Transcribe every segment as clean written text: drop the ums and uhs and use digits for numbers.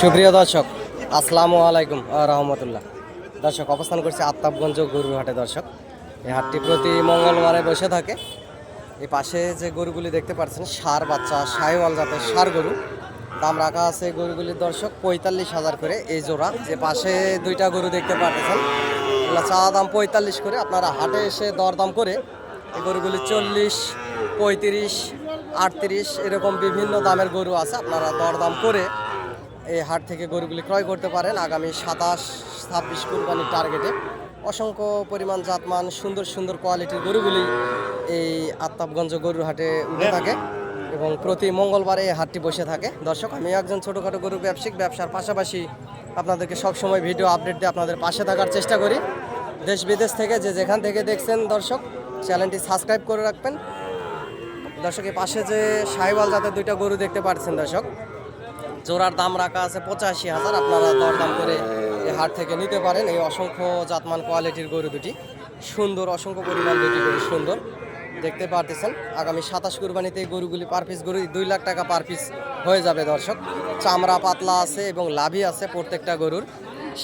সুপ্রিয় দর্শক, আসসালামু আলাইকুম রহমতুল্লাহ। দর্শক, অবস্থান করছে আফতাবগঞ্জ গরুর হাটে। দর্শক, এই হাটটি প্রতি মঙ্গলবারে বসে থাকে। এই পাশে যে গরুগুলি দেখতে পাচ্ছেন ষাঁড় বাচ্চা শাহিওয়াল জাতের ষাঁড় গরু, দাম রাখা আছে গরুগুলির দর্শক 45,000 করে এই জোড়া। যে পাশে দুইটা গরু দেখতে পাচ্ছেন, এগুলো চা দাম 45 করে। আপনারা হাটে এসে দরদাম করে এই গরুগুলি 40, 35, 38 এরকম বিভিন্ন দামের গরু আছে। আপনারা দরদাম করে এই হাট থেকে গরুগুলি ক্রয় করতে পারেন। আগামী 27-26 কুরবানির টার্গেটে অসংখ্য পরিমাণ জাতমান সুন্দর সুন্দর কোয়ালিটির গরুগুলি এই আফতাবগঞ্জ গরুর হাটে উঠে থাকে এবং প্রতি মঙ্গলবারে এই হাটটি বসে থাকে। দর্শক, আমি একজন ছোটোখাটো গরু ব্যবসার পাশাপাশি আপনাদেরকে সবসময় ভিডিও আপডেট দিয়ে আপনাদের পাশে থাকার চেষ্টা করি। দেশ বিদেশ থেকে যে যেখান থেকে দেখছেন দর্শক, চ্যানেলটি সাবস্ক্রাইব করে রাখবেন। দর্শক, এই পাশে যে শাহিওয়াল জাতের দুইটা গরু দেখতে পাচ্ছেন দর্শক, জোড়ার দাম রাখা আছে 85,000। আপনারা দরদাম করে এই হাট থেকে নিতে পারেন। এই অসংখ্য জাতমান কোয়ালিটির গরু দুটি সুন্দর, অসংখ্য পরিমাণ দুটি গরু সুন্দর দেখতে পারতেছেন। আগামী 27 কুরবানিতে এই গরুগুলি পার পিস গরু 2 লাখ টাকা পার পিস হয়ে যাবে দর্শক। চামড়া পাতলা আছে এবং লাভি আছে প্রত্যেকটা গরুর।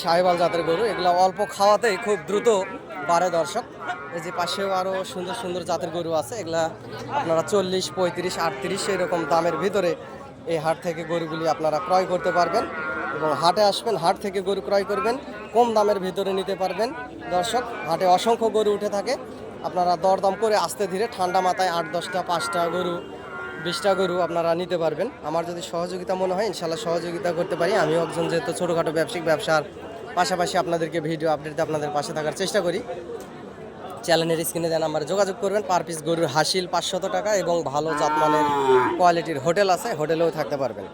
শাহিওয়াল জাতের গরু, এগুলো অল্প খাওয়াতেই খুব দ্রুত বাড়ে দর্শক। এই যে পাশেও আরও সুন্দর সুন্দর জাতের গরু আছে, এগুলা আপনারা 40, 35, 38 এরকম দামের ভিতরে এই হাট থেকে গরুগুলি আপনারা ক্রয় করতে পারবেন এবং হাটে আসবেন, হাট থেকে গরু ক্রয় করবেন, কম দামের ভিতরে নিতে পারবেন। দর্শক, হাটে অসংখ্য গরু উঠে থাকে। আপনারা দরদাম করে আস্তে ধীরে ঠান্ডা মাথায় 8-10টা 5টা গরু 20টা গরু আপনারা নিতে পারবেন। আমার যদি সহযোগিতা মনে হয় ইনশাল্লাহ সহযোগিতা করতে পারি। আমিও একজন যেহেতু ছোটোখাটো ব্যবসার পাশাপাশি আপনাদেরকে ভিডিও আপডেট দিয়ে আপনাদের পাশে থাকার চেষ্টা করি। চ্যানেলের স্ক্রিনে দেওয়া নাম্বারে যোগাযোগ করবেন। পার পিস গরুর হাসিল 500 টাকা এবং ভালো জাতমানের কোয়ালিটির হোটেল আছে, হোটেলেও থাকতে পারবেন।